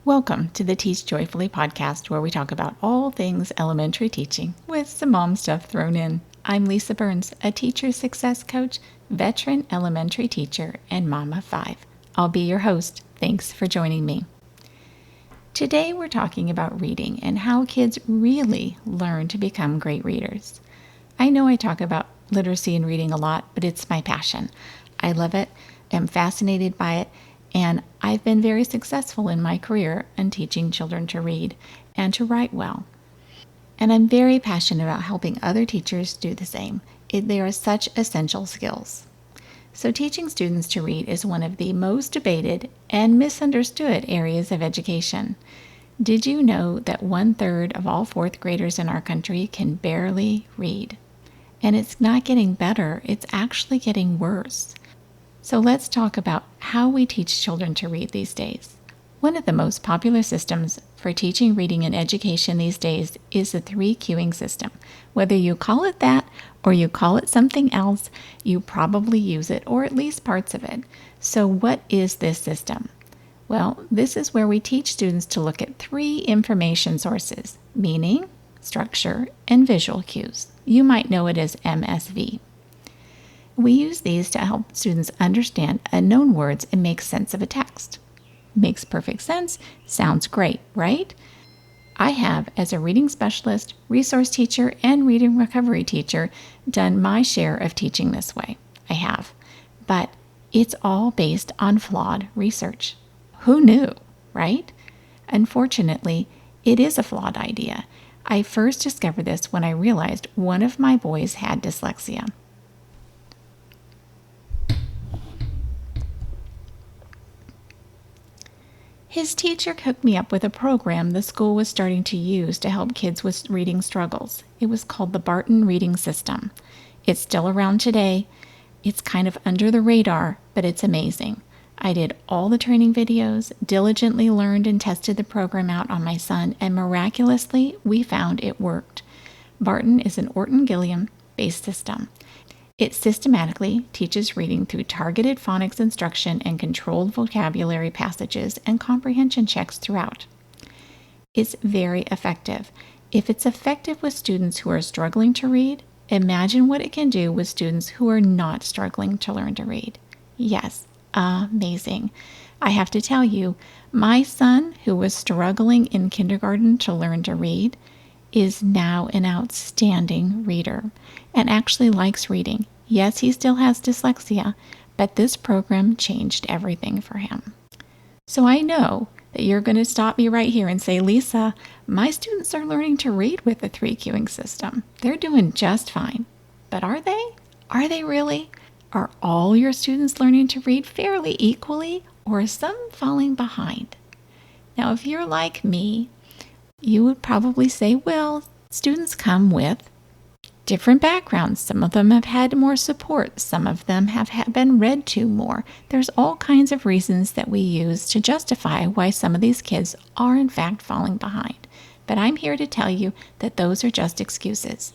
Welcome to the Teach Joyfully podcast, where we talk about all things elementary teaching with some mom stuff thrown in. I'm Lisa Burns, a teacher success coach, veteran elementary teacher, and mom of 5. I'll be your host. Thanks for joining me. Today we're talking about reading and how kids really learn to become great readers. I know I talk about literacy and reading a lot, but it's my passion. I love it, am fascinated by it, and I've been very successful in my career in teaching children to read and to write well. And I'm very passionate about helping other teachers do the same. They are such essential skills. So teaching students to read is one of the most debated and misunderstood areas of education. Did you know that 1/3 of all 4th graders in our country can barely read? And it's not getting better, it's actually getting worse. So let's talk about how we teach children to read these days. One of the most popular systems for teaching reading in education these days is the 3 cueing system. Whether you call it that or you call it something else, you probably use it, or at least parts of it. So what is this system? Well, this is where we teach students to look at 3 information sources: meaning, structure, and visual cues. You might know it as MSV. We use these to help students understand unknown words and make sense of a text. Makes perfect sense, sounds great, right? I have, as a reading specialist, resource teacher, and reading recovery teacher, done my share of teaching this way. I have. But it's all based on flawed research. Who knew, right? Unfortunately, it is a flawed idea. I first discovered this when I realized one of my boys had dyslexia. His teacher hooked me up with a program the school was starting to use to help kids with reading struggles. It was called the Barton reading system. It's still around today. It's kind of under the radar, but it's amazing. I did all the training videos, diligently learned and tested the program out on my son, and miraculously, we found it worked. Barton is an Orton-Gilliam-based system. It systematically teaches reading through targeted phonics instruction and controlled vocabulary passages and comprehension checks throughout. It's very effective. If it's effective with students who are struggling to read, imagine what it can do with students who are not struggling to learn to read. Yes, amazing. I have to tell you, my son, who was struggling in kindergarten to learn to read, is now an outstanding reader and actually likes reading. Yes, he still has dyslexia, but this program changed everything for him. So I know that you're going to stop me right here and say, Lisa, my students are learning to read with the 3 cueing system. They're doing just fine. But are they? Are they really? Are all your students learning to read fairly equally, or is some falling behind? Now, if you're like me, you would probably say, well, students come with different backgrounds. Some of them have had more support. Some of them have been read to more. There's all kinds of reasons that we use to justify why some of these kids are in fact falling behind. But I'm here to tell you that those are just excuses,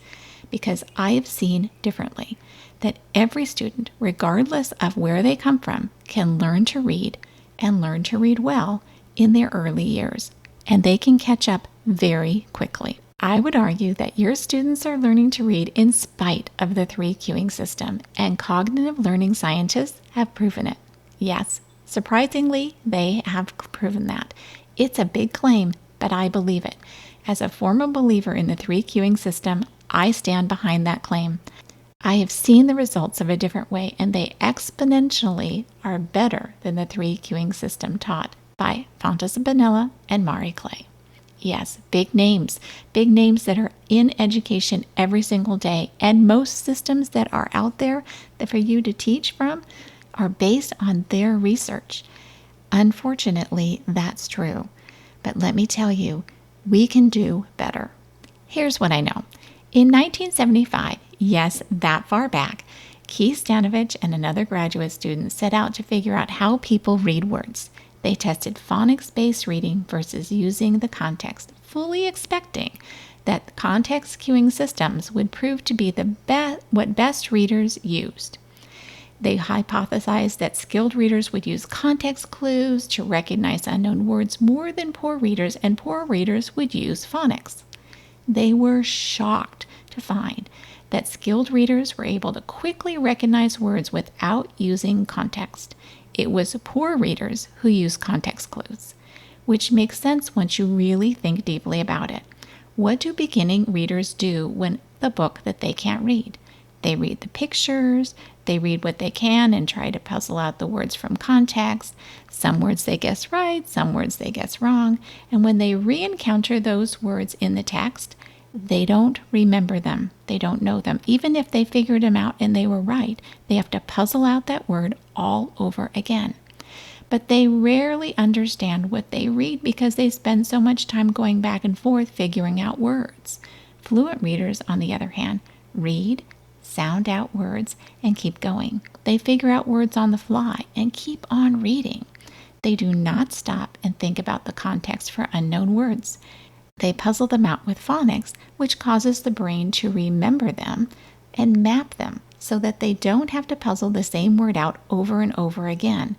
because I have seen differently that every student, regardless of where they come from, can learn to read and learn to read well in their early years. And they can catch up very quickly. I would argue that your students are learning to read in spite of the 3 cueing system, and cognitive learning scientists have proven it. Yes, surprisingly, they have proven that. It's a big claim, but I believe it. As a former believer in the 3 cueing system, I stand behind that claim. I have seen the results of a different way, and they exponentially are better than the 3 cueing system taught by Fontes Bonilla and Mari Clay. Yes, big names that are in education every single day, and most systems that are out there that for you to teach from are based on their research. Unfortunately, that's true. But let me tell you, we can do better. Here's what I know. In 1975, yes, that far back, Keith Stanovich and another graduate student set out to figure out how people read words. They tested phonics-based reading versus using the context, fully expecting that context cueing systems would prove to be what best readers used. They hypothesized that skilled readers would use context clues to recognize unknown words more than poor readers, and poor readers would use phonics. They were shocked to find that skilled readers were able to quickly recognize words without using context. It was poor readers who used context clues, which makes sense once you really think deeply about it. What do beginning readers do when the book that they can't read? They read the pictures, they read what they can and try to puzzle out the words from context. Some words they guess right, some words they guess wrong, and when they re-encounter those words in the text, they don't remember them. They don't know them. Even if they figured them out and they were right, they have to puzzle out that word all over again. But they rarely understand what they read because they spend so much time going back and forth figuring out words. Fluent readers, on the other hand, read, sound out words, and keep going. They figure out words on the fly and keep on reading. They do not stop and think about the context for unknown words. They puzzle them out with phonics, which causes the brain to remember them and map them so that they don't have to puzzle the same word out over and over again.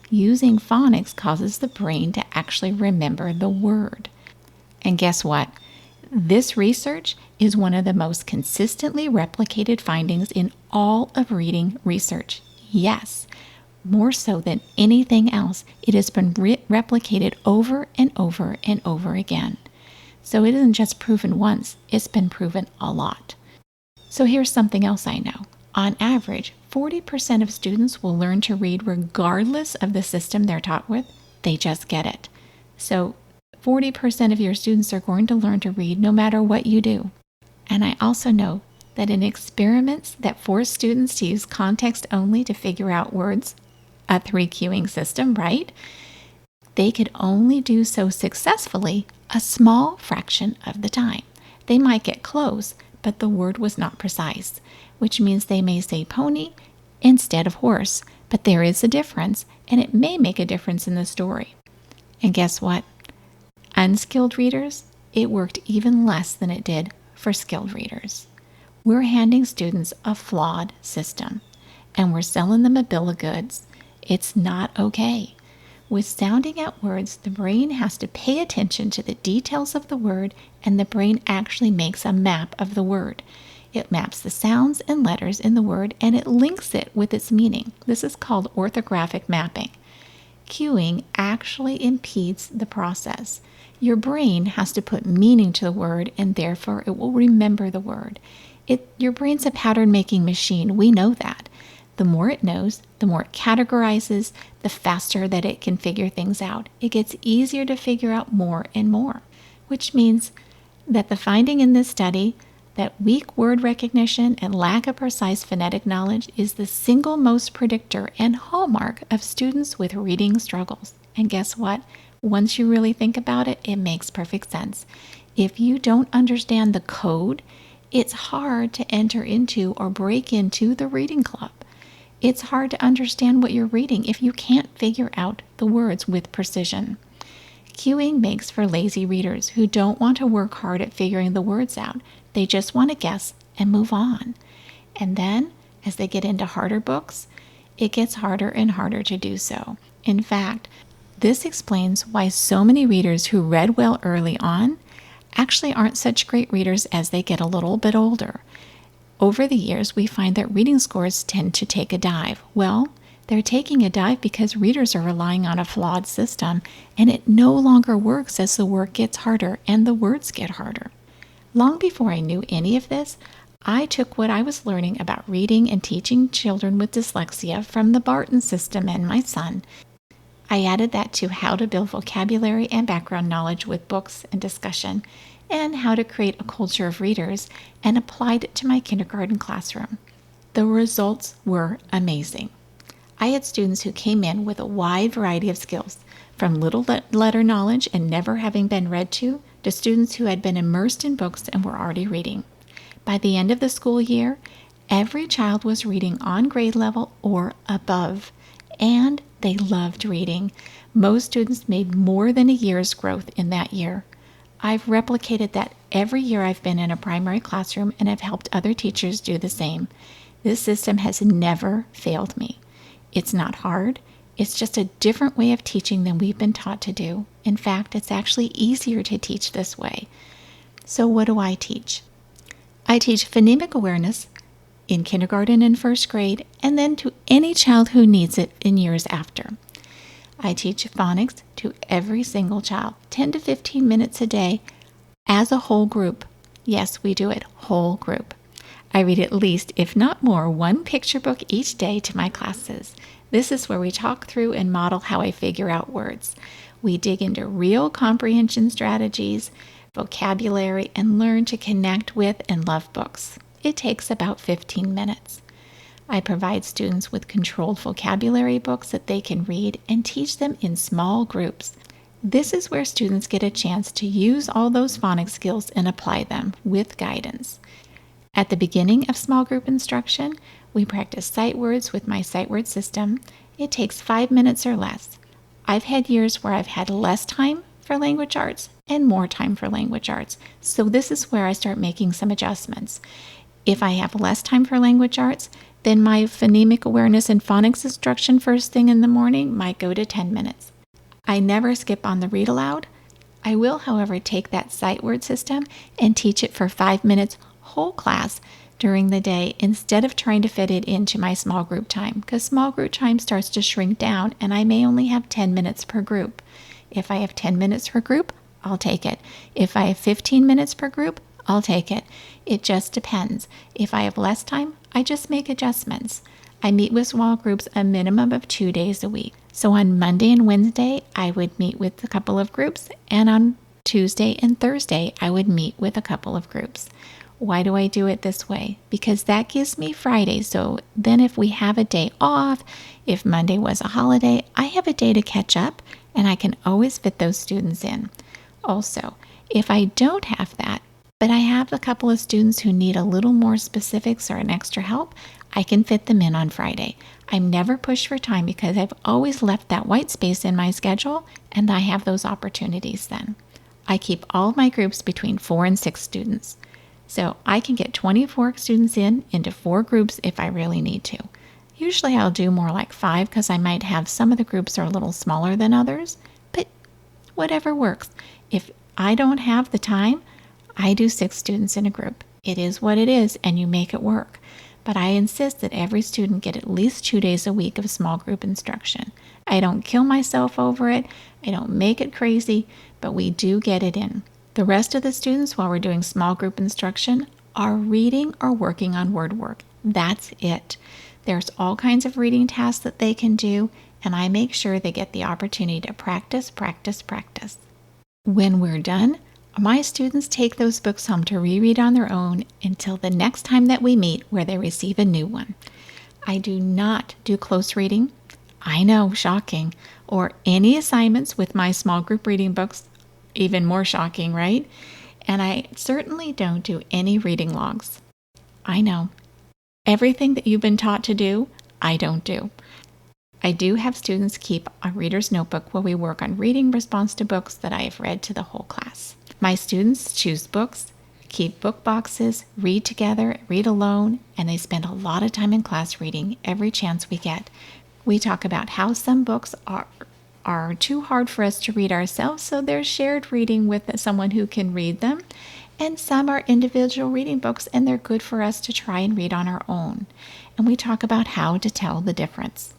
Using phonics causes the brain to actually remember the word. And guess what? This research is one of the most consistently replicated findings in all of reading research. Yes, more so than anything else, it has been replicated over and over and over again. So it isn't just proven once, it's been proven a lot. So here's something else I know. On average, 40% of students will learn to read regardless of the system they're taught with. They just get it. So 40% of your students are going to learn to read no matter what you do. And I also know that in experiments that force students to use context only to figure out words, a 3-cueing system, right? They could only do so successfully a small fraction of the time. They might get close, but the word was not precise, which means they may say pony instead of horse, but there is a difference, and it may make a difference in the story. And guess what? Unskilled readers, it worked even less than it did for skilled readers. We're handing students a flawed system, and we're selling them a bill of goods. It's not okay. With sounding out words, the brain has to pay attention to the details of the word, and the brain actually makes a map of the word. It maps the sounds and letters in the word, and it links it with its meaning. This is called orthographic mapping. Cueing actually impedes the process. Your brain has to put meaning to the word, and therefore it will remember the word. Your brain's a pattern-making machine. We know that. The more it knows, the more it categorizes, the faster that it can figure things out. It gets easier to figure out more and more, which means that the finding in this study that weak word recognition and lack of precise phonetic knowledge is the single most predictor and hallmark of students with reading struggles. And guess what? Once you really think about it, it makes perfect sense. If you don't understand the code, it's hard to enter into or break into the reading club. It's hard to understand what you're reading if you can't figure out the words with precision. Cueing makes for lazy readers who don't want to work hard at figuring the words out. They just want to guess and move on. And then, as they get into harder books, it gets harder and harder to do so. In fact, this explains why so many readers who read well early on actually aren't such great readers as they get a little bit older. Over the years, we find that reading scores tend to take a dive. Well, they're taking a dive because readers are relying on a flawed system, and it no longer works as the work gets harder and the words get harder. Long before I knew any of this, I took what I was learning about reading and teaching children with dyslexia from the Barton system and my son. I added that to how to build vocabulary and background knowledge with books and discussion, and how to create a culture of readers, and applied it to my kindergarten classroom. The results were amazing. I had students who came in with a wide variety of skills, from little letter knowledge and never having been read to students who had been immersed in books and were already reading. By the end of the school year, every child was reading on grade level or above, and they loved reading. Most students made more than a year's growth in that year. I've replicated that every year I've been in a primary classroom, and have helped other teachers do the same. This system has never failed me. It's not hard. It's just a different way of teaching than we've been taught to do. In fact, it's actually easier to teach this way. So what do I teach? I teach phonemic awareness in kindergarten and first grade, and then to any child who needs it in years after. I teach phonics to every single child, 10 to 15 minutes a day as a whole group. Yes, we do it, whole group. I read at least, if not more, one picture book each day to my classes. This is where we talk through and model how I figure out words. We dig into real comprehension strategies, vocabulary, and learn to connect with and love books. It takes about 15 minutes. I provide students with controlled vocabulary books that they can read and teach them in small groups. This is where students get a chance to use all those phonics skills and apply them with guidance. At the beginning of small group instruction, we practice sight words with my sight word system. It takes 5 minutes or less. I've had years where I've had less time for language arts and more time for language arts, so this is where I start making some adjustments. If I have less time for language arts, then my phonemic awareness and phonics instruction first thing in the morning might go to 10 minutes. I never skip on the read aloud. I will, however, take that sight word system and teach it for 5 minutes whole class during the day instead of trying to fit it into my small group time, because small group time starts to shrink down and I may only have 10 minutes per group. If I have 10 minutes per group, I'll take it. If I have 15 minutes per group, I'll take it. It just depends. If I have less time, I just make adjustments. I meet with small groups a minimum of 2 days a week. So on Monday and Wednesday, I would meet with a couple of groups, and on Tuesday and Thursday, I would meet with a couple of groups. Why do I do it this way? Because that gives me Friday. So then if we have a day off, if Monday was a holiday, I have a day to catch up and I can always fit those students in. Also, if I don't have that, but I have a couple of students who need a little more specifics or an extra help, I can fit them in on Friday. I'm never pushed for time because I've always left that white space in my schedule and I have those opportunities then. I keep all of my groups between 4 and 6 students. So I can get 24 students into 4 groups if I really need to. Usually I'll do more like 5 because I might have some of the groups are a little smaller than others, but whatever works. If I don't have the time, I do 6 students in a group. It is what it is and you make it work. But I insist that every student get at least 2 days a week of small group instruction. I don't kill myself over it. I don't make it crazy, but we do get it in. The rest of the students, while we're doing small group instruction, are reading or working on word work. That's it. There's all kinds of reading tasks that they can do, and I make sure they get the opportunity to practice, practice, practice. When we're done, my students take those books home to reread on their own until the next time that we meet where they receive a new one. I do not do close reading. I know, shocking. Or any assignments with my small group reading books. Even more shocking, right? And I certainly don't do any reading logs. I know. Everything that you've been taught to do, I don't do. I do have students keep a reader's notebook where we work on reading response to books that I have read to the whole class. My students choose books, keep book boxes, read together, read alone, and they spend a lot of time in class reading every chance we get. We talk about how some books are too hard for us to read ourselves, so they're shared reading with someone who can read them. And some are individual reading books, and they're good for us to try and read on our own. And we talk about how to tell the difference.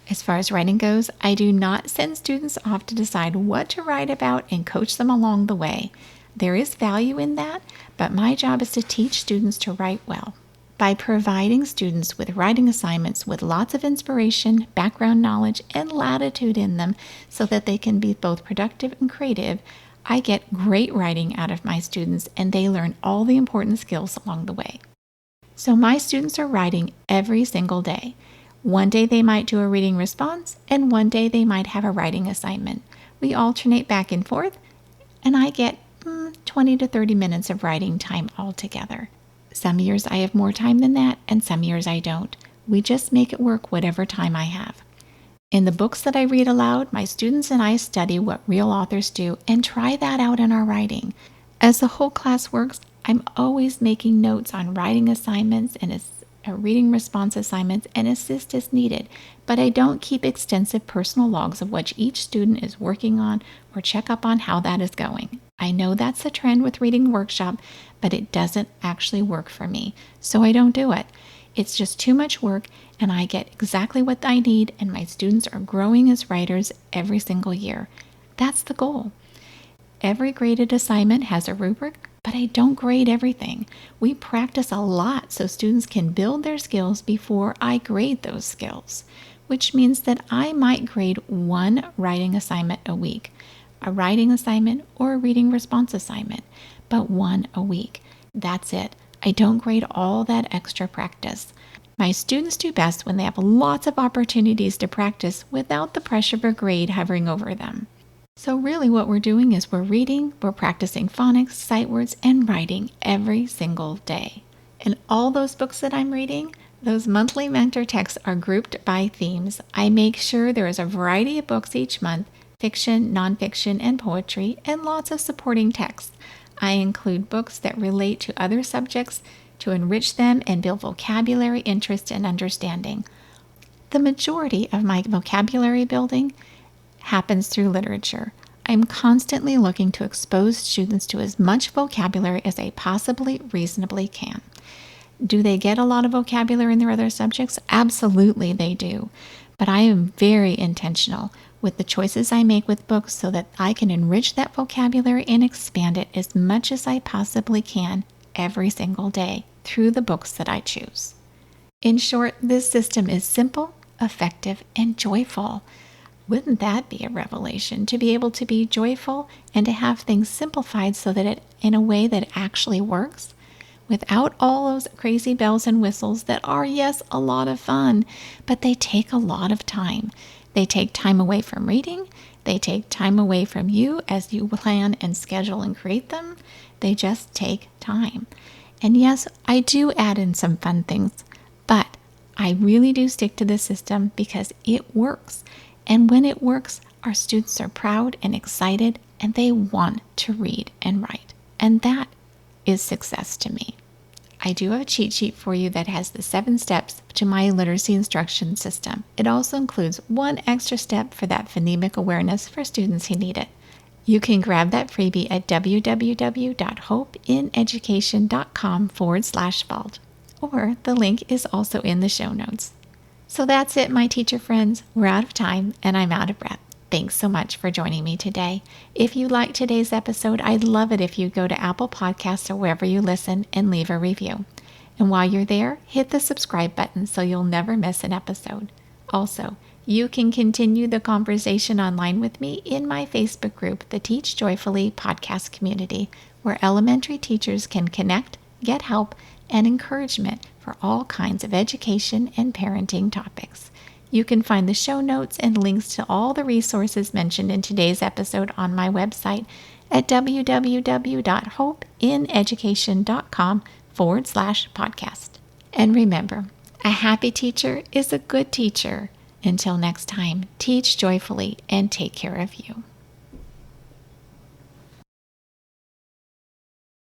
As far as writing goes, I do not send students off to decide what to write about and coach them along the way. There is value in that, but my job is to teach students to write well. By providing students with writing assignments with lots of inspiration, background knowledge, and latitude in them so that they can be both productive and creative, I get great writing out of my students and they learn all the important skills along the way. So my students are writing every single day. One day they might do a reading response and one day they might have a writing assignment. We alternate back and forth and I get 20 to 30 minutes of writing time altogether. Some years I have more time than that, and some years I don't. We just make it work whatever time I have. In the books that I read aloud, my students and I study what real authors do and try that out in our writing. As the whole class works, I'm always making notes on writing assignments, and reading response assignments, and assist as needed, but I don't keep extensive personal logs of what each student is working on or check up on how that is going. I know that's a trend with Reading Workshop, but it doesn't actually work for me, so I don't do it. It's just too much work, and I get exactly what I need, and my students are growing as writers every single year. That's the goal. Every graded assignment has a rubric, but I don't grade everything. We practice a lot so students can build their skills before I grade those skills, which means that I might grade one writing assignment a week, a writing assignment or a reading response assignment, but one a week. That's it. I don't grade all that extra practice. My students do best when they have lots of opportunities to practice without the pressure of a grade hovering over them. So really what we're doing is we're reading, we're practicing phonics, sight words, and writing every single day. And all those books that I'm reading, those monthly mentor texts are grouped by themes. I make sure there is a variety of books each month, fiction, nonfiction, and poetry, and lots of supporting texts. I include books that relate to other subjects to enrich them and build vocabulary, interest, and understanding. The majority of my vocabulary building happens through literature. I'm constantly looking to expose students to as much vocabulary as I possibly reasonably can. Do they get a lot of vocabulary in their other subjects? Absolutely they do. But I am very intentional with the choices I make with books so that I can enrich that vocabulary and expand it as much as I possibly can every single day through the books that I choose. In short, this system is simple, effective, and joyful. Wouldn't that be a revelation, to be able to be joyful and to have things simplified so that it in a way that actually works without all those crazy bells and whistles that are, yes, a lot of fun, but they take a lot of time. They take time away from reading. They take time away from you as you plan and schedule and create them. They just take time. And yes, I do add in some fun things, but I really do stick to this system because it works. And when it works, our students are proud and excited, and they want to read and write. And that is success to me. I do have a cheat sheet for you that has the 7 steps to my literacy instruction system. It also includes one extra step for that phonemic awareness for students who need it. You can grab that freebie at www.hopeineducation.com/vault, or the link is also in the show notes. So that's it, my teacher friends. We're out of time and I'm out of breath. Thanks so much for joining me today. If you liked today's episode, I'd love it if you go to Apple Podcasts or wherever you listen and leave a review. And while you're there, hit the subscribe button so you'll never miss an episode. Also, you can continue the conversation online with me in my Facebook group, the Teach Joyfully Podcast Community, where elementary teachers can connect, get help, and encouragement for all kinds of education and parenting topics. You can find the show notes and links to all the resources mentioned in today's episode on my website at www.hopeineducation.com/podcast. And remember, a happy teacher is a good teacher. Until next time, teach joyfully and take care of you.